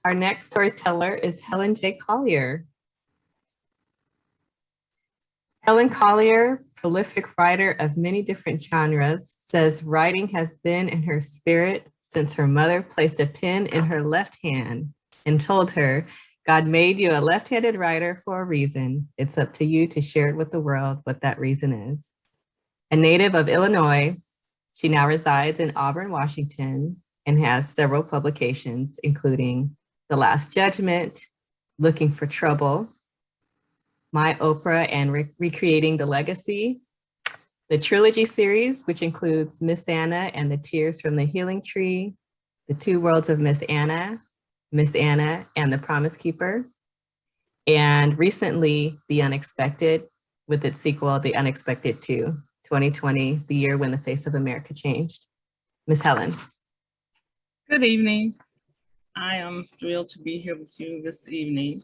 Our next storyteller is Helen J. Collier. Helen Collier, prolific writer of many different genres, says writing has been in her spirit since her mother placed a pen in her left hand and told her, God made you a left-handed writer for a reason. It's up to you to share it with the world what that reason is. A native of Illinois, she now resides in Auburn, Washington, and has several publications, including The Last Judgment, Looking for Trouble, My Oprah and Recreating the Legacy, the Trilogy series, which includes Miss Anna and the Tears from the Healing Tree, The Two Worlds of Miss Anna and the Promise Keeper, and recently The Unexpected with its sequel, The Unexpected 2, 2020, the year when the face of America changed. Miss Helen. Good evening. I am thrilled to be here with you this evening.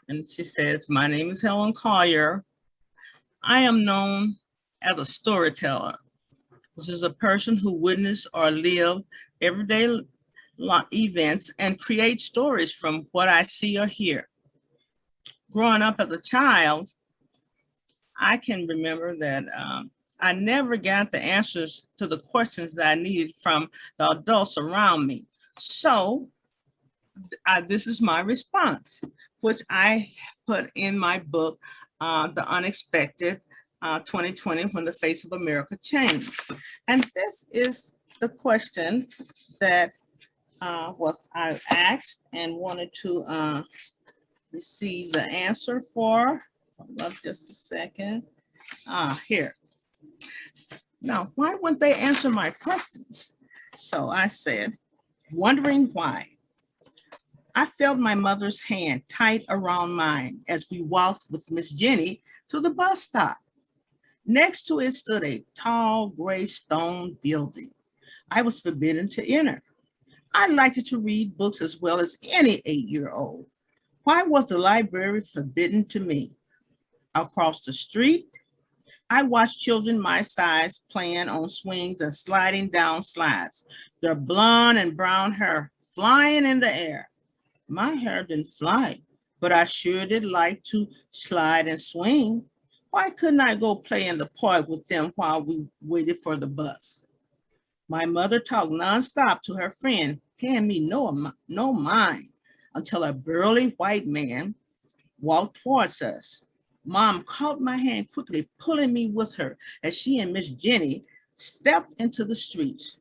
And she says, my name is Helen Collier. I am known as a storyteller, which is a person who witnessed or lived everyday events and create stories from what I see or hear. Growing up as a child, I can remember that I never got the answers to the questions that I needed from the adults around me. So this is my response, which I put in my book, The Unexpected 2020, When the Face of America Changed. And this is the question that I asked and wanted to receive the answer for. Hold up just a second. Here. Now, why wouldn't they answer my questions? So I said, wondering why. I felt my mother's hand tight around mine as we walked with Miss Jenny to the bus stop. Next to it stood a tall gray stone building. I was forbidden to enter. I liked to read books as well as any 8-year-old. Why was the library forbidden to me? Across the street, I watched children my size playing on swings and sliding down slides, their blonde and brown hair flying in the air. My hair didn't fly, but I sure did like to slide and swing. Why couldn't I go play in the park with them while we waited for the bus? My mother talked nonstop to her friend, paying me no mind, until a burly white man walked towards us. Mom caught my hand quickly, pulling me with her as she and Miss Jenny stepped into the streets.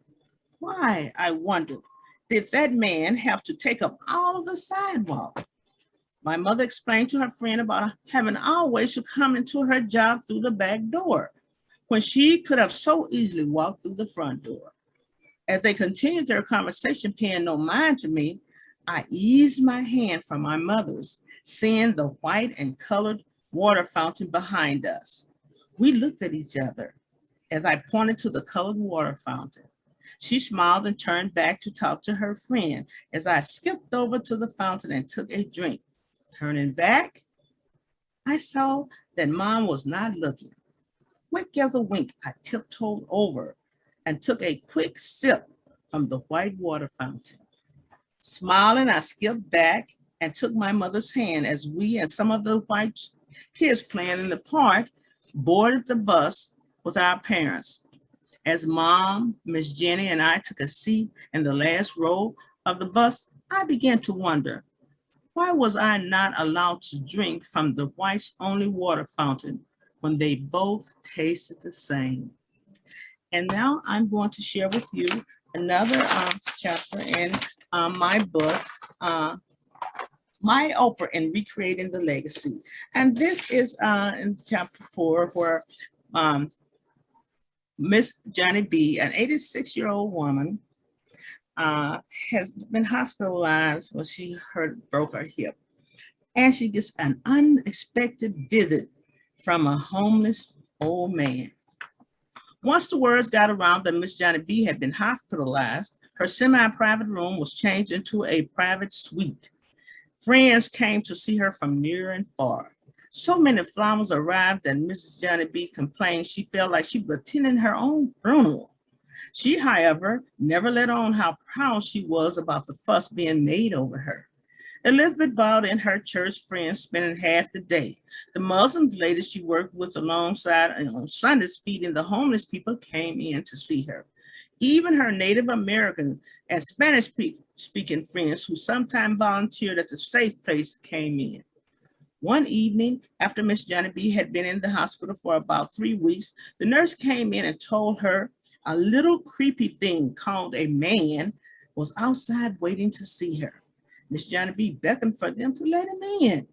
Why, I wondered, did that man have to take up all of the sidewalk? My mother explained to her friend about having always to come into her job through the back door, when she could have so easily walked through the front door. As they continued their conversation, paying no mind to me, I eased my hand from my mother's, seeing the white and colored water fountain behind us. We looked at each other as I pointed to the colored water fountain. She smiled and turned back to talk to her friend as I skipped over to the fountain and took a drink. Turning back, I saw that Mom was not looking. Quick as a wink, I tiptoed over and took a quick sip from the white water fountain. Smiling, I skipped back and took my mother's hand as we and some of the white kids playing in the park boarded the bus with our parents. As Mom, Miss Jenny, and I took a seat in the last row of the bus, I began to wonder, why was I not allowed to drink from the white's only water fountain when they both tasted the same? And now I'm going to share with you another chapter in my book, My Oprah and Recreating the Legacy. And this is in chapter 4, where Miss Johnny B, an 86-year-old woman, has been hospitalized when she broke her hip. And she gets an unexpected visit from a homeless old man. Once the word got around that Miss Johnny B had been hospitalized, her semi-private room was changed into a private suite. Friends came to see her from near and far. So many flowers arrived that Mrs. Johnny B complained she felt like she was attending her own funeral. She, however, never let on how proud she was about the fuss being made over her. Elizabeth brought in her church friends, spending half the day. The Muslim ladies she worked with alongside and on Sundays feeding the homeless people came in to see her. Even her Native American and Spanish speaking friends who sometimes volunteered at the safe place came in. One evening, after Miss Johnny B had been in the hospital for about 3 weeks, the nurse came in and told her a little creepy thing called a man was outside waiting to see her. Miss Johnny B beckoned for them to let him in.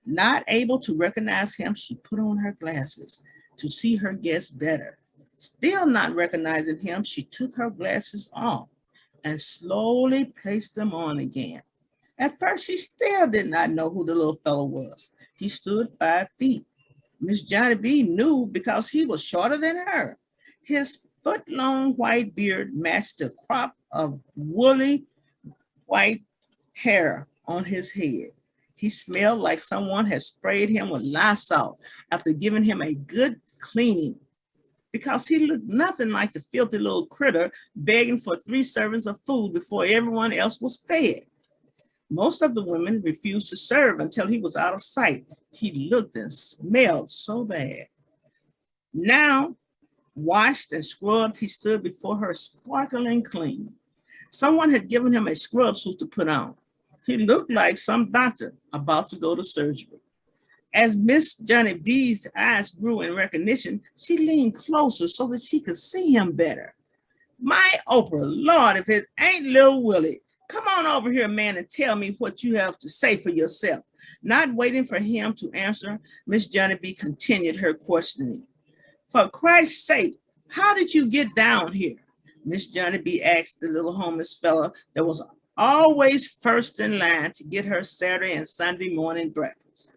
Not able to recognize him, she put on her glasses to see her guests better. Still not recognizing him, she took her glasses off and slowly placed them on again. At first, she still did not know who the little fellow was. He stood 5 feet. Miss Johnny B knew because he was shorter than her. His foot-long white beard matched the crop of woolly white hair on his head. He smelled like someone had sprayed him with Lysol after giving him a good cleaning, because he looked nothing like the filthy little critter begging for 3 servings of food before everyone else was fed. Most of the women refused to serve until he was out of sight. He looked and smelled so bad. Now, washed and scrubbed, he stood before her sparkling clean. Someone had given him a scrub suit to put on. He looked like some doctor about to go to surgery. As Miss Johnny B's eyes grew in recognition, she leaned closer so that she could see him better. My Oprah, Lord, if it ain't Lil Willie. Come on over here, man, and tell me what you have to say for yourself. Not waiting for him to answer, Miss Johnny B continued her questioning. For Christ's sake, how did you get down here? Miss Johnny B asked the little homeless fella that was always first in line to get her Saturday and Sunday morning breakfast.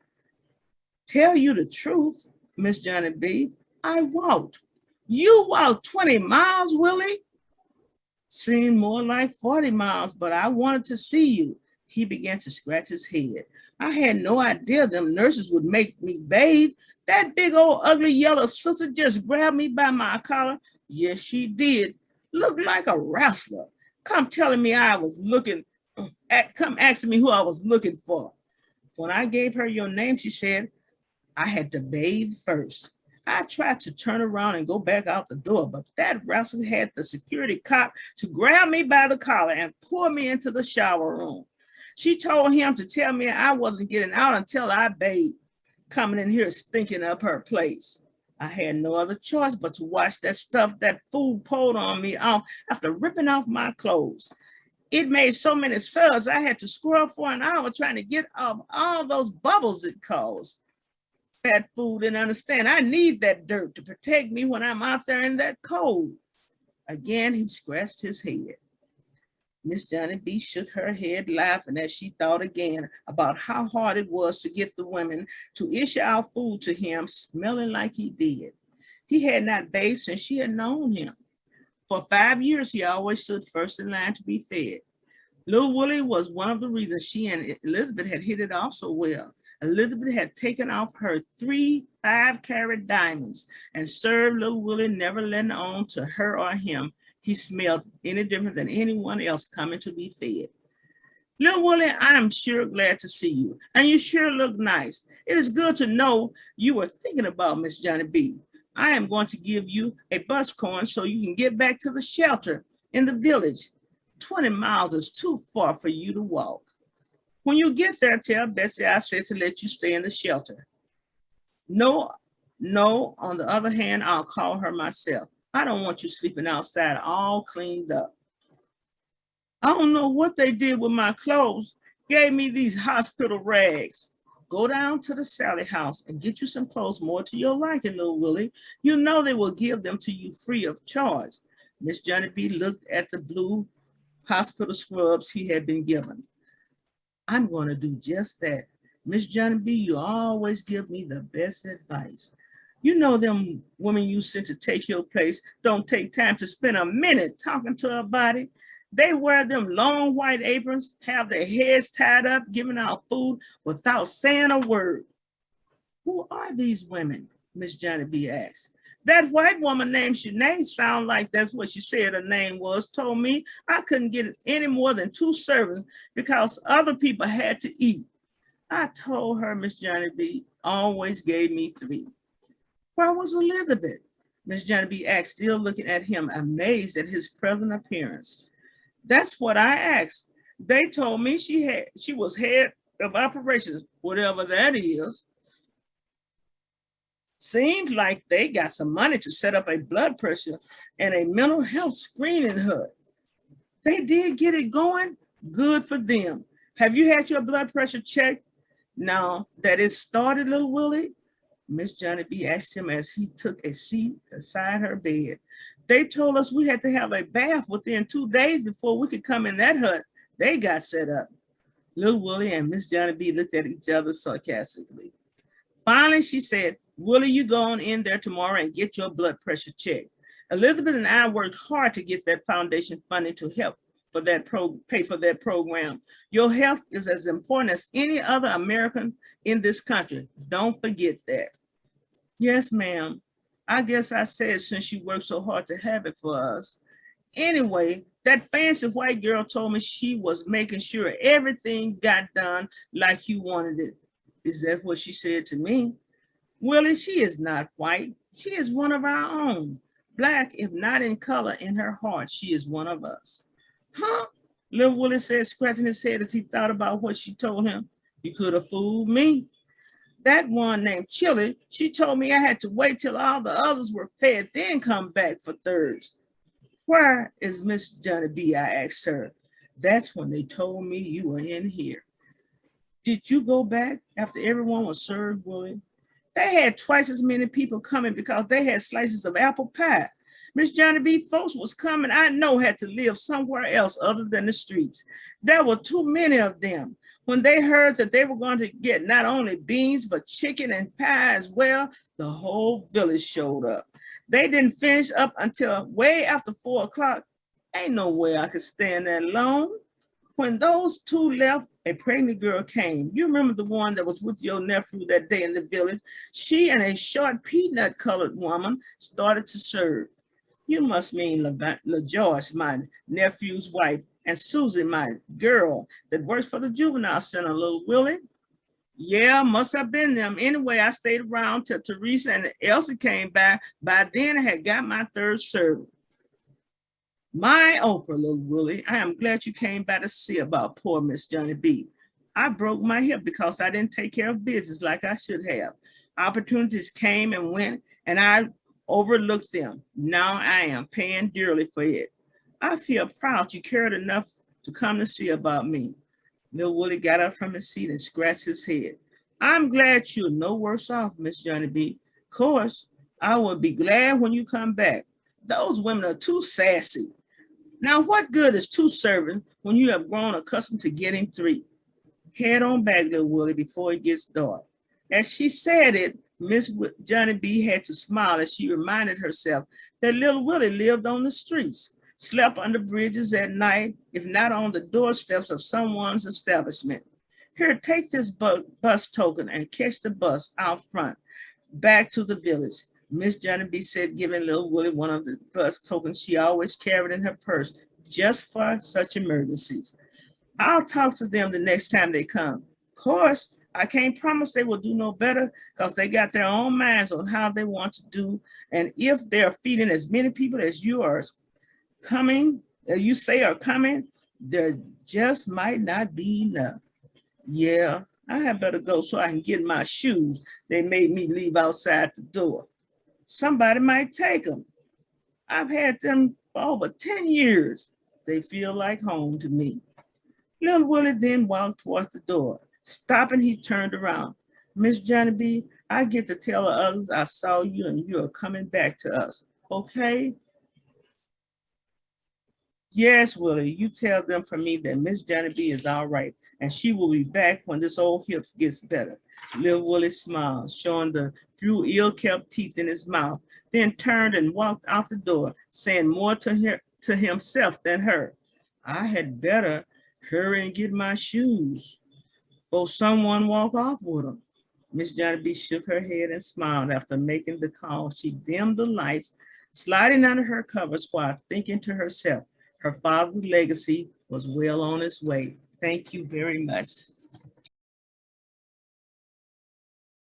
Tell you the truth, Miss Johnny B, I walked. You walked 20 miles, Willie? Seemed more like 40 miles, but I wanted to see you. He began to scratch his head. I had no idea them nurses would make me bathe. That big old ugly yellow sister just grabbed me by my collar. Yes, she did. Looked like a wrestler. Come telling me I was looking, come asking me who I was looking for. When I gave her your name, she said, I had to bathe first. I tried to turn around and go back out the door, but that rascal had the security cop to grab me by the collar and pull me into the shower room. She told him to tell me I wasn't getting out until I bathed, coming in here stinking up her place. I had no other choice but to wash that stuff that fool pulled on me off after ripping off my clothes. It made so many suds, I had to scrub for an hour trying to get off all those bubbles it caused. Fat fool didn't understand. I need that dirt to protect me when I'm out there in that cold. Again, he scratched his head. Miss Johnny B shook her head, laughing as she thought again about how hard it was to get the women to issue out food to him, smelling like he did. He had not bathed since she had known him. For 5 years, he always stood first in line to be fed. Little Willie was one of the reasons she and Elizabeth had hit it off so well. Elizabeth had taken off her 3 5-carat diamonds and served little Willie, never letting on to her or him he smelled any different than anyone else coming to be fed. Little Willie, I am sure glad to see you, and you sure look nice. It is good to know you were thinking about Miss Johnny B. I am going to give you a bus coin so you can get back to the shelter in the village. 20 miles is too far for you to walk. When you get there, tell Betsy I said to let you stay in the shelter. No, on the other hand, I'll call her myself. I don't want you sleeping outside all cleaned up. I don't know what they did with my clothes. Gave me these hospital rags. Go down to the Sally house and get you some clothes more to your liking, little Willie. You know they will give them to you free of charge. Miss Johnny B looked at the blue hospital scrubs he had been given. I'm going to do just that. Miss Johnny B, you always give me the best advice. You know them women you sent to take your place don't take time to spend a minute talking to a body. They wear them long white aprons, have their heads tied up, giving out food without saying a word. Who are these women? Miss Johnny B asked. That white woman named Shanae, sound like that's what she said her name was, told me I couldn't get any more than 2 servings because other people had to eat. I told her Miss Johnny B always gave me 3. Where was Elizabeth? Miss Johnny B asked, still looking at him, amazed at his present appearance. That's what I asked. They told me she was head of operations, whatever that is. Seems like they got some money to set up a blood pressure and a mental health screening hub. They did get it going. Good for them. Have you had your blood pressure checked now that it started, little Willie? Miss Johnny B asked him as he took a seat beside her bed. They told us we had to have a bath within 2 days before we could come in that hut they got set up. Little Willie and Miss Johnny B looked at each other sarcastically. Finally, she said, Willie, you go on in there tomorrow and get your blood pressure checked. Elizabeth and I worked hard to get that foundation funding to help for that pay for that program. Your health is as important as any other American in this country. Don't forget that. Yes, ma'am. I guess I said since you worked so hard to have it for us. Anyway, that fancy white girl told me she was making sure everything got done like you wanted it. Is that what she said to me? Willie, she is not white. She is one of our own. Black, if not in color, in her heart, she is one of us. Huh? Little Willie said, scratching his head as he thought about what she told him. You could have fooled me. That one named Chili, she told me I had to wait till all the others were fed, then come back for thirds. Where is Miss Johnny B? I asked her. That's when they told me you were in here. Did you go back after everyone was served, Willie? They had twice as many people coming because they had slices of apple pie. Miss Johnny B folks was coming, I know had to live somewhere else other than the streets. There were too many of them. When they heard that they were going to get not only beans, but chicken and pie as well, the whole village showed up. They didn't finish up until way after 4 o'clock. Ain't no way I could stand that long. When those 2 left, a pregnant girl came. You remember the one that was with your nephew that day in the village? She and a short peanut colored woman started to serve. You must mean LaJoyce, my nephew's wife, and Susie, my girl that works for the juvenile center, little Willie. Yeah, must have been them. Anyway, I stayed around till Teresa and Elsie came back. By then, I had got my 3rd serving. My Oprah, little Willie, I am glad you came by to see about poor Miss Johnny B. I broke my hip because I didn't take care of business like I should have. Opportunities came and went, and I overlooked them. Now I am paying dearly for it. I feel proud you cared enough to come to see about me. Little Willie got up from his seat and scratched his head. I'm glad you're no worse off, Miss Johnny B. Of course, I will be glad when you come back. Those women are too sassy. Now, what good is 2 servings when you have grown accustomed to getting 3? Head on back, little Willie, before it gets dark. As she said it, Miss Johnny B had to smile as she reminded herself that little Willie lived on the streets, slept under bridges at night, if not on the doorsteps of someone's establishment. Here, take this bus token and catch the bus out front, back to the village. Miss Johnny B said, giving little Willie one of the bus tokens she always carried in her purse, just for such emergencies. I'll talk to them the next time they come. Of course, I can't promise they will do no better because they got their own minds on how they want to do. And if they're feeding as many people as you are coming, you say are coming, there just might not be enough. Yeah, I had better go so I can get my shoes they made me leave outside the door. Somebody might take them. I've had them for over 10 years. They feel like home to me. Little Willie then walked towards the door. Stopping, he turned around. Miss Johnny B, I get to tell the others I saw you and you are coming back to us, okay? Yes, Willie, you tell them for me that Miss Johnny B is all right and she will be back when this old hip gets better. Little Willie smiled, showing the few ill-kept teeth in his mouth, then turned and walked out the door, saying more to himself than her. I had better hurry and get my shoes, or someone walk off with them. Miss Johnny B shook her head and smiled. After making the call, she dimmed the lights, sliding under her covers while thinking to herself, her father's legacy was well on its way. Thank you very much.